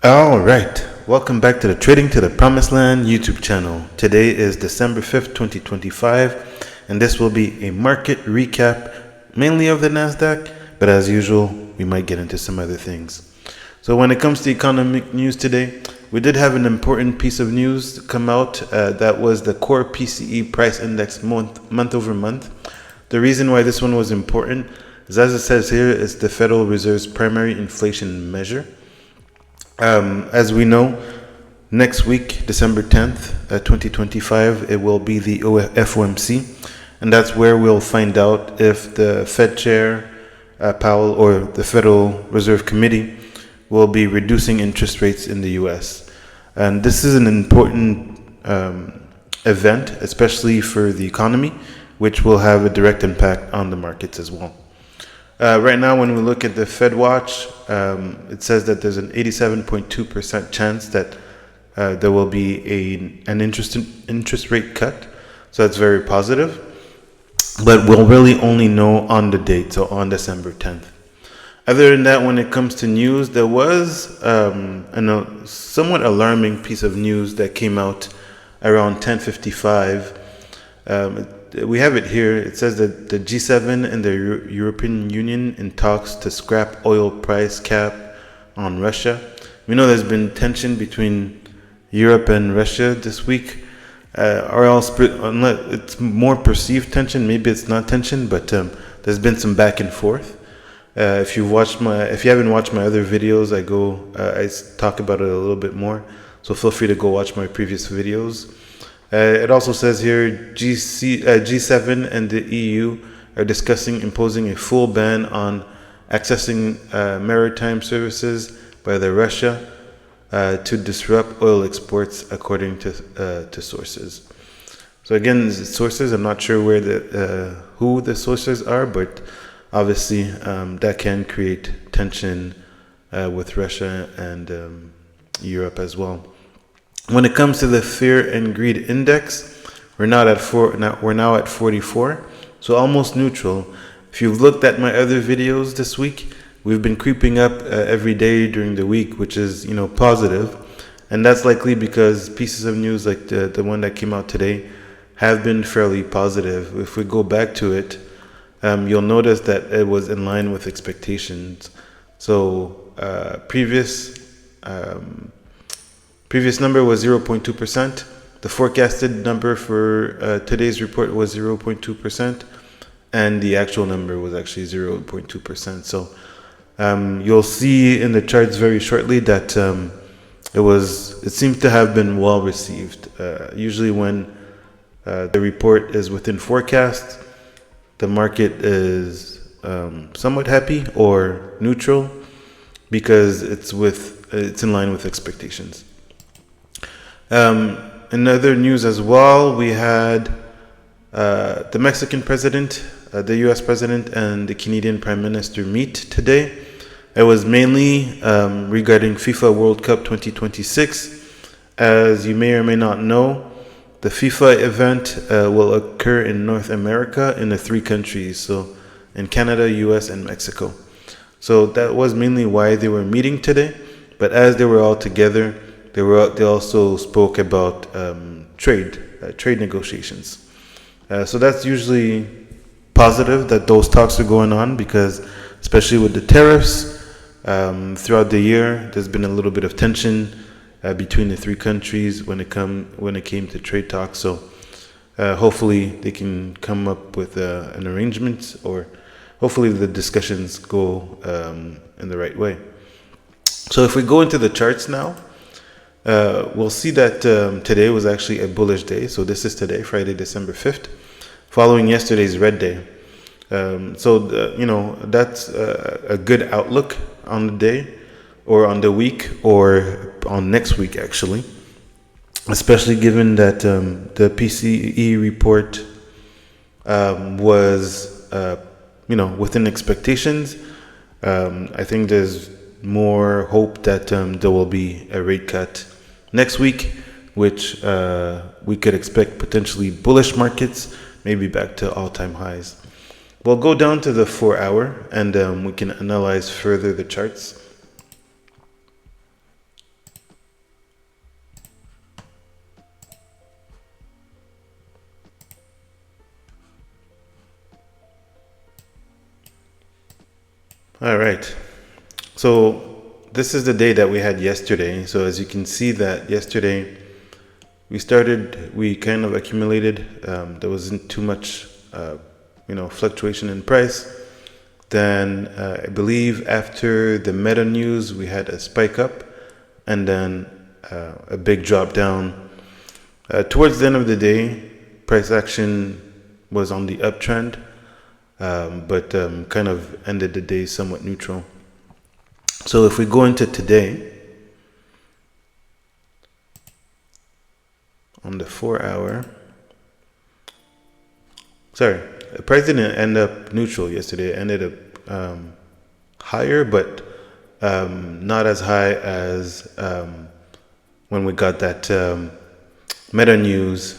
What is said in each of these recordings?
All right, welcome back to the Trading to the Promised Land YouTube channel. Today is December 5th, 2025, and this will be a market recap, mainly of the Nasdaq, but as usual, we might get into some other things. So when it comes to economic news today, we did have an important piece of news come out. That was the core PCE price index month over month. The reason why this one was important is, as it says here, it's the Federal Reserve's primary inflation measure. As we know, next week, December 10th, 2025, it will be the FOMC, and that's where we'll find out if the Fed Chair, Powell, or the Federal Reserve Committee will be reducing interest rates in the U.S. And this is an important event, especially for the economy, which will have a direct impact on the markets as well. Right now, when we look at the Fed Watch, it says that there's an 87.2% chance that there will be an interest rate cut. So that's very positive. But we'll really only know on the date, so on December 10th. Other than that, when it comes to news, there was a somewhat alarming piece of news that came out around 10:55. We have it here. It says that the G7 and the European Union in talks to scrap oil price cap on Russia. We know there's been tension between Europe and Russia this week. Or else, it's more perceived tension. Maybe it's not tension, but there's been some back and forth. If you haven't watched my other videos, I talk about it a little bit more. So feel free to go watch my previous videos. It also says here G7 and the EU are discussing imposing a full ban on accessing maritime services by Russia to disrupt oil exports, according to sources. So again, sources. I'm not sure who the sources are, but obviously that can create tension with Russia and Europe as well. When it comes to the fear and greed index, we're now at 44, so almost neutral. If you've looked at my other videos this week, we've been creeping up every day during the week, which is positive, and that's likely because pieces of news like the one that came out today have been fairly positive. If we go back to it, you'll notice that it was in line with expectations. So previous number was 0.2%. The forecasted number for today's report was 0.2%, and the actual number was actually 0.2%. So you'll see in the charts very shortly that it seems to have been well received. Usually when the report is within forecast, the market is somewhat happy or neutral because it's in line with expectations. In other news as well, we had the Mexican president, the U.S. president, and the Canadian Prime Minister meet today. It was mainly regarding FIFA World Cup 2026. As you may or may not know, the FIFA event will occur in North America in the three countries, so in Canada, U.S., and Mexico. So that was mainly why they were meeting today. But as they were all together, they also spoke about trade negotiations. So that's usually positive that those talks are going on, because especially with the tariffs, throughout the year, there's been a little bit of tension between the three countries when it came to trade talks. So hopefully they can come up with an arrangement, or hopefully the discussions go in the right way. So if we go into the charts now, we'll see that today was actually a bullish day. So this is today, Friday, December 5th, following yesterday's red day. That's a good outlook on the day, or on the week, or on next week actually, especially given that the PCE report was within expectations. I think there's more hope that there will be a rate cut next week, which we could expect potentially bullish markets, maybe back to all-time highs. We'll go down to the 4-hour and we can analyze further the charts. All right. So this is the day that we had yesterday. So as you can see that yesterday we kind of accumulated. There wasn't too much, fluctuation in price. Then I believe after the Meta news, we had a spike up and then a big drop down. Towards the end of the day, price action was on the uptrend, but kind of ended the day somewhat neutral. So if we go into today, on the 4-hour, the price didn't end up neutral yesterday. It ended up higher, but not as high as when we got that Meta news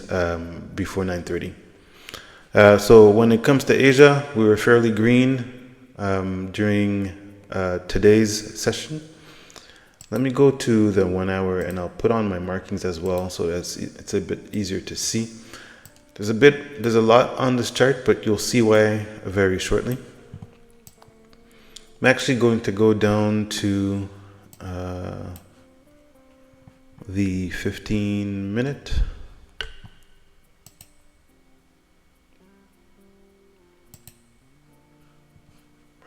before 9:30. So when it comes to Asia, we were fairly green during today's session. Let me go to the 1 hour and I'll put on my markings as well, so that it's a bit easier to see. There's a lot on this chart, but you'll see why very shortly. I'm actually going to go down to the 15-minute.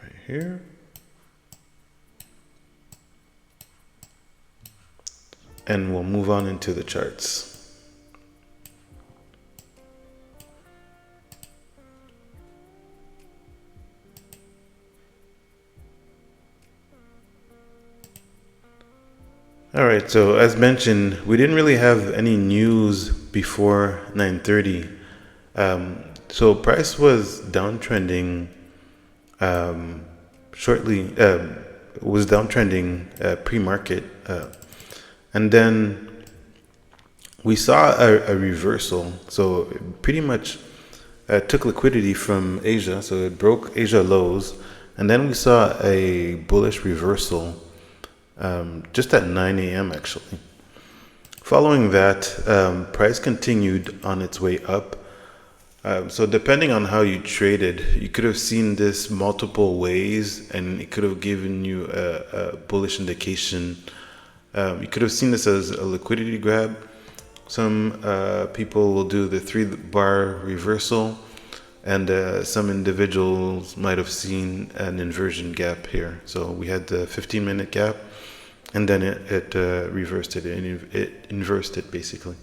Right here. And we'll move on into the charts. All right, so as mentioned, we didn't really have any news before 9:30. So price was downtrending pre-market. And then we saw a reversal. So it pretty much took liquidity from Asia. So it broke Asia lows. And then we saw a bullish reversal just at 9 a.m. actually. Following that, price continued on its way up. So depending on how you traded, you could have seen this multiple ways and it could have given you a bullish indication. You could have seen this as a liquidity grab. Some people will do the 3-bar reversal, and some individuals might have seen an inversion gap here. So we had the 15-minute gap, and then it reversed it. It inversed it basically.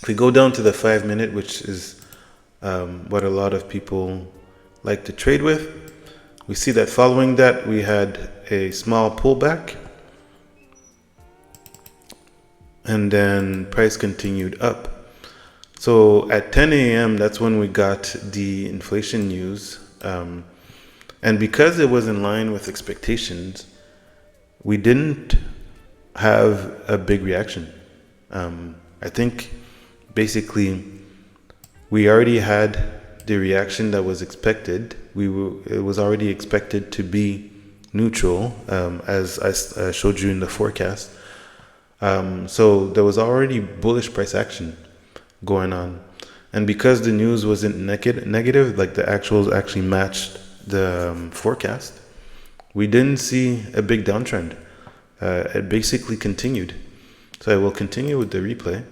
If we go down to the 5-minute, which is what a lot of people like to trade with, we see that following that we had a small pullback. And then price continued up. So at 10 a.m., that's when we got the inflation news. And because it was in line with expectations, we didn't have a big reaction. I think basically we already had the reaction that was expected. It was already expected to be neutral, as I showed you in the forecast. So there was already bullish price action going on. And because the news wasn't negative, like the actuals actually matched the forecast, we didn't see a big downtrend. It basically continued. So I will continue with the replay.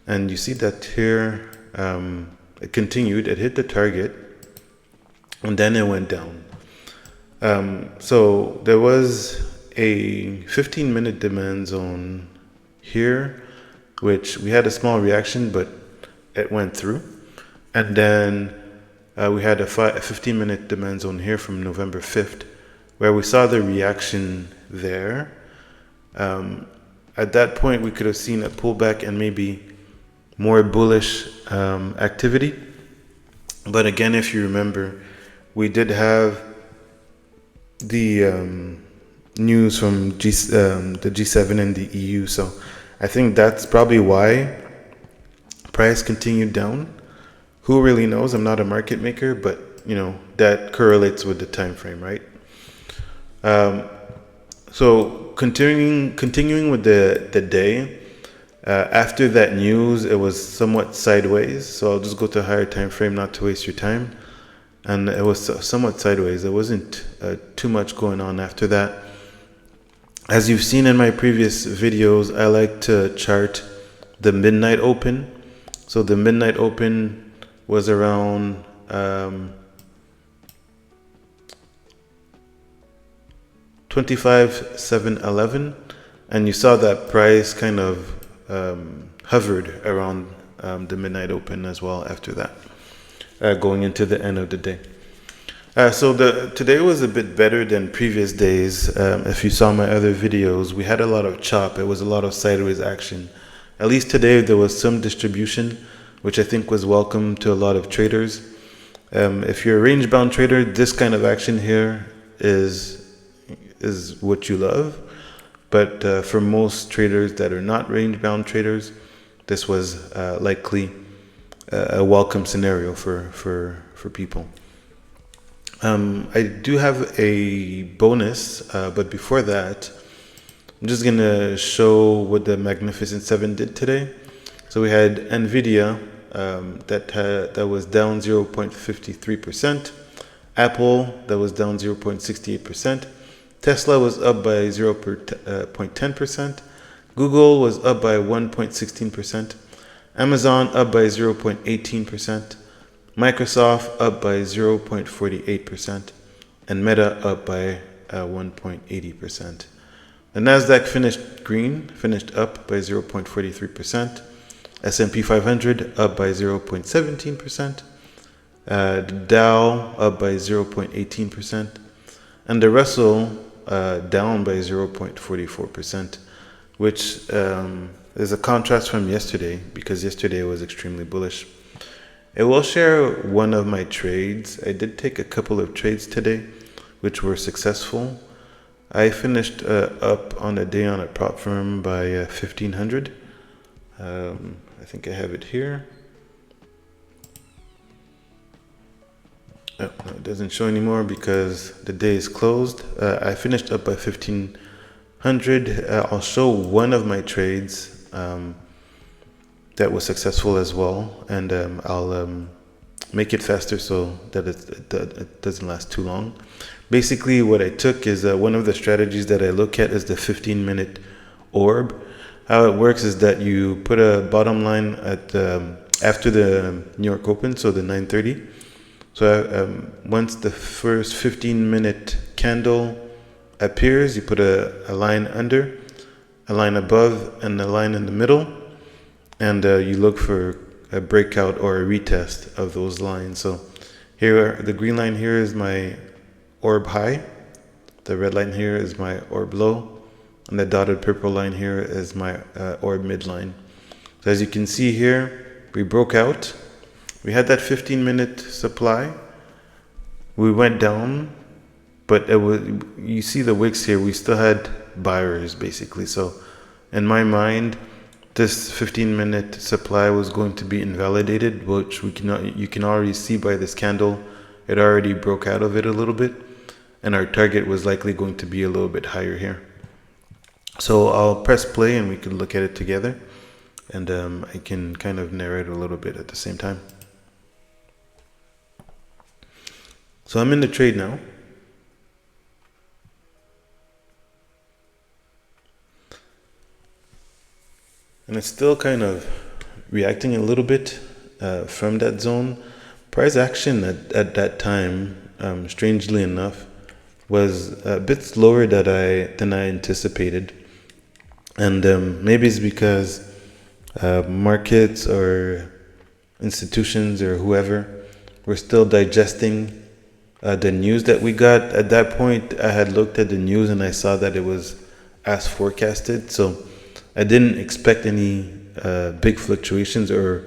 And you see that here, it continued, it hit the target, and then it went down. So there was a 15-minute demand zone here, which we had a small reaction, but it went through. And then we had a 15-minute demand zone here from November 5th, where we saw the reaction there. At that point, we could have seen a pullback and maybe more bullish activity. But again, if you remember, we did have the news from the G7 and the EU. So I think that's probably why price continued down. Who really knows? I'm not a market maker, but that correlates with the time frame, right? So continuing with the day, after that news, it was somewhat sideways. So I'll just go to a higher time frame, not to waste your time. and it was somewhat sideways. There wasn't too much going on after that. As you've seen in my previous videos, I like to chart the midnight open. So the midnight open was around 25,711, and you saw that price kind of hovered around the midnight open as well after that, going into the end of the day. So today was a bit better than previous days. If you saw my other videos, we had a lot of chop. It was a lot of sideways action. At least today there was some distribution, which I think was welcome to a lot of traders. If you're a range-bound trader, this kind of action here is what you love. But for most traders that are not range-bound traders, this was likely a welcome scenario for people. I do have a bonus, but before that, I'm just going to show what the Magnificent Seven did today. So we had Nvidia that was down 0.53%, Apple that was down 0.68%, Tesla was up by 0.10%, Google was up by 1.16%, Amazon up by 0.18%, Microsoft up by 0.48%, and Meta up by 1.80%. The Nasdaq finished up by 0.43%, S&P 500 up by 0.17%, the Dow up by 0.18%, and the Russell down by 0.44%, which is a contrast from yesterday, because yesterday was extremely bullish. I will share one of my trades. I did take a couple of trades today, which were successful. I finished up on a day on a prop firm by 1,500. I think I have it here. Oh, no, it doesn't show anymore because the day is closed. I finished up by 1,500. I'll show one of my trades that was successful as well, and I'll make it faster so that it doesn't last too long. Basically, what I took is one of the strategies that I look at is the 15-minute orb. How it works is that you put a bottom line at after the New York Open, so the 9:30. So once the first 15-minute candle appears, you put a line under, a line above, and a line in the middle, and you look for a breakout or a retest of those lines. So here, the green line here is my orb high, the red line here is my orb low, and the dotted purple line here is my orb midline. So as you can see here, we broke out. We had that 15-minute supply. We went down, but you see the wicks here, we still had buyers basically. So in my mind, this 15-minute supply was going to be invalidated, which you can already see by this candle. It already broke out of it a little bit, and our target was likely going to be a little bit higher here. So I'll press play and we can look at it together, and I can kind of narrate a little bit at the same time. So I'm in the trade now. And it's still kind of reacting a little bit from that zone. Price action at that time, strangely enough, was a bit slower than I anticipated. And maybe it's because markets or institutions or whoever were still digesting the news that we got. At that point, I had looked at the news and I saw that it was as forecasted. So I didn't expect any big fluctuations or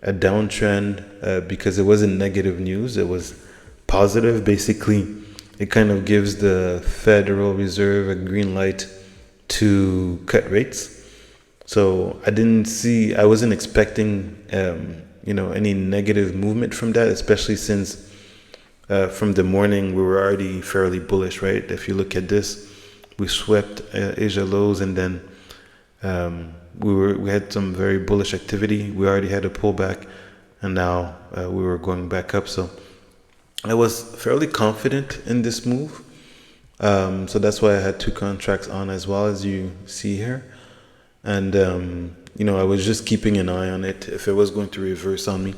a downtrend because it wasn't negative news. It was positive. Basically, it kind of gives the Federal Reserve a green light to cut rates. So I wasn't expecting any negative movement from that, especially since from the morning we were already fairly bullish, right? If you look at this, we swept Asia lows, and then we had some very bullish activity. We already had a pullback, and now we were going back up. So I was fairly confident in this move. So that's why I had 2 contracts on as well, as you see here. And, I was just keeping an eye on it. If it was going to reverse on me,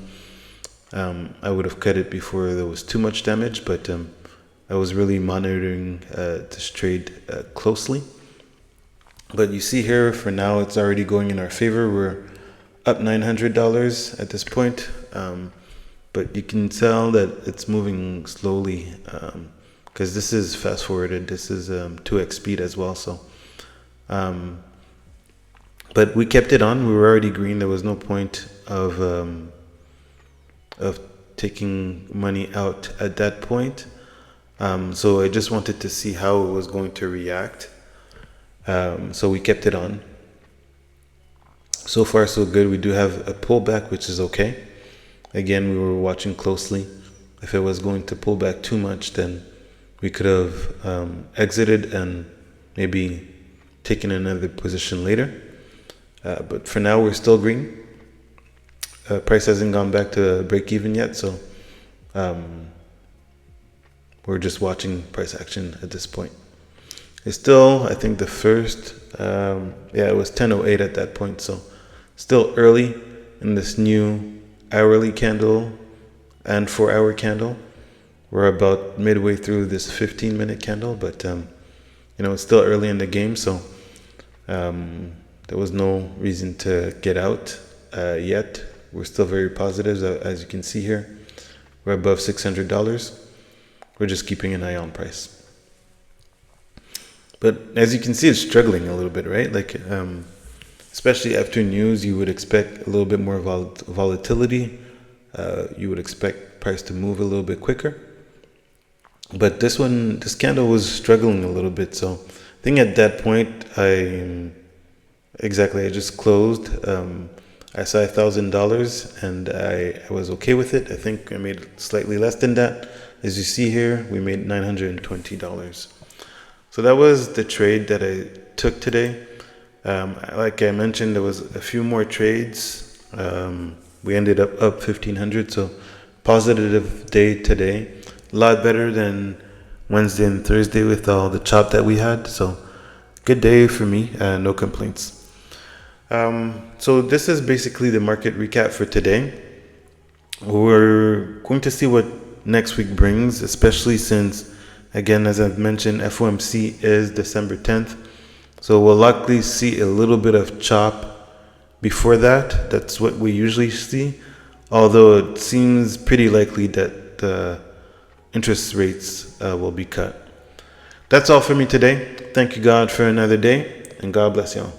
I would have cut it before there was too much damage. But I was really monitoring this trade closely. But you see here, for now, it's already going in our favor. We're up $900 at this point. But you can tell that it's moving slowly because this is fast forwarded. This is 2x speed as well. So, but we kept it on. We were already green. There was no point of taking money out at that point. So I just wanted to see how it was going to react. So we kept it on. So far, so good. We do have a pullback, which is okay. Again, we were watching closely. If it was going to pull back too much, then we could have exited and maybe taken another position later. But for now, we're still green. Price hasn't gone back to break even yet, so we're just watching price action at this point. It's still, I think, the first, it was 10:08 at that point, so still early in this new hourly candle and 4-hour candle. We're about midway through this 15-minute candle, but it's still early in the game, so there was no reason to get out yet. We're still very positive, as you can see here. We're above $600. We're just keeping an eye on price. But as you can see, it's struggling a little bit, right? Like, especially after news, you would expect a little bit more volatility. You would expect price to move a little bit quicker. But this candle was struggling a little bit. So I think at that point, I just closed. I saw $1,000 and I was okay with it. I think I made slightly less than that. As you see here, we made $920. So that was the trade that I took today. Like I mentioned, there was a few more trades. We ended up 1,500, so positive day today. A lot better than Wednesday and Thursday with all the chop that we had. So good day for me, no complaints. So this is basically the market recap for today. We're going to see what next week brings, especially since, again, as I've mentioned, FOMC is December 10th. So we'll likely see a little bit of chop before that. That's what we usually see. Although it seems pretty likely that the interest rates will be cut. That's all for me today. Thank you, God, for another day, and God bless y'all.